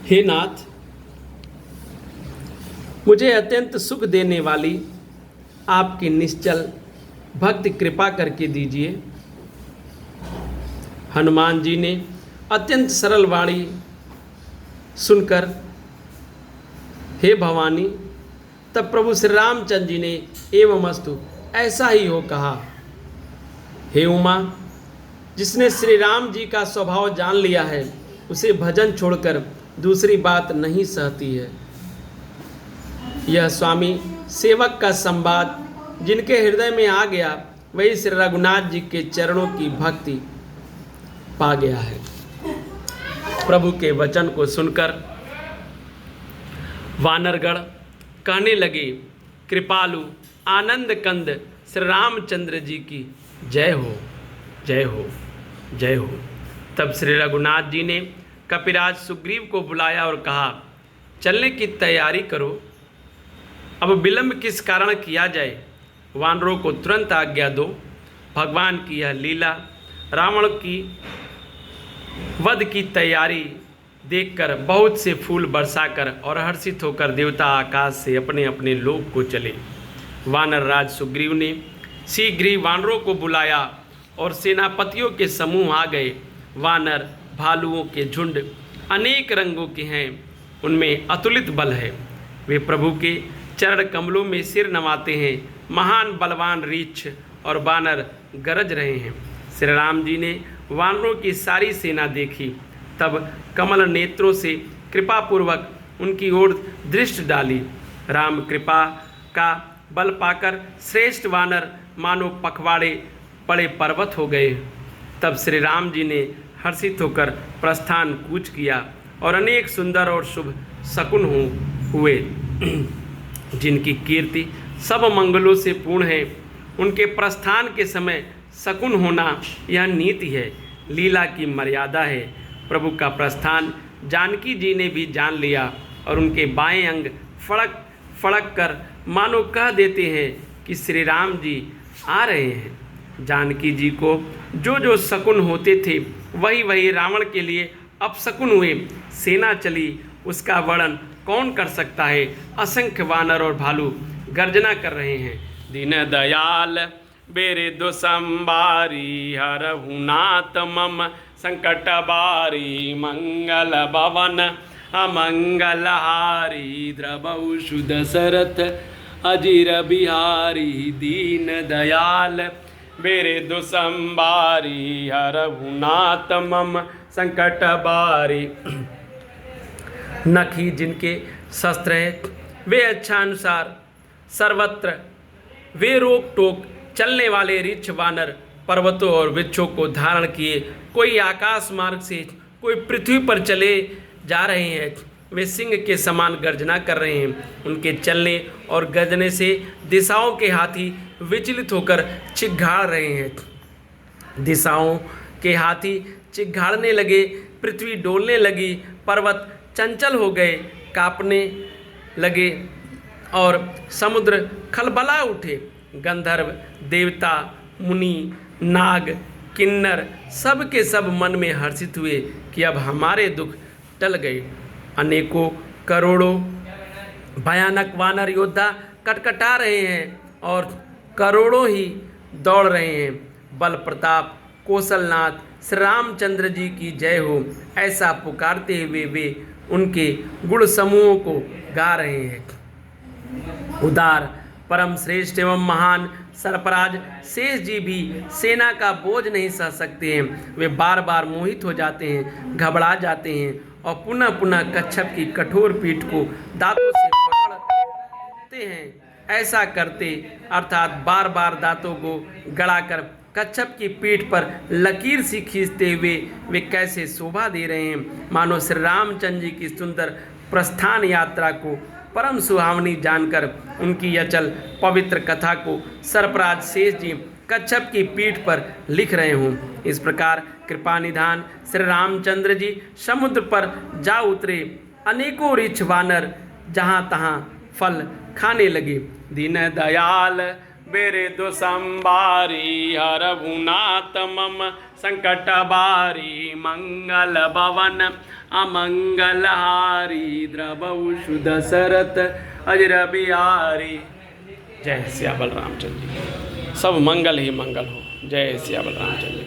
हे नाथ, मुझे अत्यंत सुख देने वाली आपकी निश्चल भक्ति कृपा करके दीजिए। हनुमान जी ने अत्यंत सरल वाणी सुनकर हे भवानी, तब प्रभु श्री रामचंद्र जी ने एवमस्तु ऐसा ही हो कहा। हे उमा, जिसने श्री राम जी का स्वभाव जान लिया है उसे भजन छोड़कर दूसरी बात नहीं सहती है। यह स्वामी सेवक का संवाद जिनके हृदय में आ गया वही श्री रघुनाथ जी के चरणों की भक्ति पा गया है। प्रभु के वचन को सुनकर वानरगण कहने लगे, कृपालु आनंद कंद श्री रामचंद्र जी की जय हो, जय हो, जय हो। तब श्री रघुनाथ जी ने कपिराज सुग्रीव को बुलाया और कहा, चलने की तैयारी करो, अब विलंब किस कारण किया जाए। वानरों को तुरंत आज्ञा दो। भगवान की यह लीला रावण की वध की तैयारी देखकर बहुत से फूल बरसाकर और हर्षित होकर देवता आकाश से अपने अपने लोक को चले। वानर राज सुग्रीव ने शीघ्र ही वानरों को बुलाया और सेनापतियों के समूह आ गए। वानर भालुओं के झुंड अनेक रंगों के हैं, उनमें अतुलित बल है। वे प्रभु के चरण कमलों में सिर नवाते हैं। महान बलवान रीछ और वानर गरज रहे हैं। श्री राम जी ने वानरों की सारी सेना देखी, तब कमल नेत्रों से कृपापूर्वक उनकी ओर दृष्टि डाली। राम कृपा का बल पाकर श्रेष्ठ वानर मानो पखवाड़े पड़े पर्वत हो गए। तब श्री राम जी ने हर्षित होकर प्रस्थान कूच किया और अनेक सुंदर और शुभ शकुन हुए जिनकी कीर्ति सब मंगलों से पूर्ण है। उनके प्रस्थान के समय शकुन होना यह नीति है, लीला की मर्यादा है। प्रभु का प्रस्थान जानकी जी ने भी जान लिया और उनके बाएं अंग फड़क फड़क कर मानो कह देते हैं कि श्री राम जी आ रहे हैं। जानकी जी को जो जो शकुन होते थे वही वही रावण के लिए अपशकुन हुए। सेना चली, उसका वर्णन कौन कर सकता है। असंख्य वानर और भालू गर्जना कर रहे हैं। दीन दयाल बेरे दो संबारी, हरहु नाथ मम संकट बारी, मंगल भवन अमंगल हारी, द्रवौ शुद सरथ अजीर बिहारी। दीन दयाल बेरे दो संबारी, हरहु नाथ मम संकट बारी। नखी जिनके शस्त्र हैं वे अच्छा अनुसार सर्वत्र वे रोक टोक चलने वाले ऋक्ष वानर पर्वतों और वृक्षों को धारण किए, कोई आकाश मार्ग से कोई पृथ्वी पर चले जा रहे हैं। वे सिंह के समान गर्जना कर रहे हैं। उनके चलने और गर्जने से दिशाओं के हाथी विचलित होकर चिघाड़ रहे हैं। दिशाओं के हाथी चिघाड़ने लगे, पृथ्वी डोलने लगी, पर्वत चंचल हो गए, कांपने लगे और समुद्र खलबला उठे। गंधर्व देवता मुनि नाग किन्नर सब के सब मन में हर्षित हुए कि अब हमारे दुख टल गए। अनेकों करोड़ों भयानक वानर योद्धा कटकटा रहे हैं और करोड़ों ही दौड़ रहे हैं। बल प्रताप कौशलनाथ श्री रामचंद्र जी की जय हो, ऐसा पुकारते हुए वे उनके गुण समूहों को गा रहे हैं। उदार परम श्रेष्ठ एवं महान सरपराज शेष जी भी सेना का बोझ नहीं सह सकते हैं। वे बार बार मोहित हो जाते हैं, घबरा जाते हैं और पुनः पुनः कच्छप की कठोर पीठ को दांतों से पकड़ते हैं। ऐसा करते अर्थात बार बार दांतों को गड़ाकर कच्छप की पीठ पर लकीर सी खींचते हुए वे कैसे शोभा दे रहे हैं, मानो श्री रामचंद्र जी की सुंदर प्रस्थान यात्रा को परम सुहावनी जानकर उनकी अचल पवित्र कथा को सरपराज शेष जी कच्छप की पीठ पर लिख रहे हों। इस प्रकार कृपा निधान श्री रामचंद्र जी समुद्र पर जा उतरे। अनेकों ऋक्ष वानर जहाँ तहाँ फल खाने लगे। दीन दयाल बेरे दो संबारी हरभुनाथ मम संकट बारी मंगल भवन अमंगलहारी द्रवऊ सुध सरत अजर बिहारी। जय सिया बलरामचंद्र जी, सब मंगल ही मंगल हो। जय सिया बलरामचंद्र।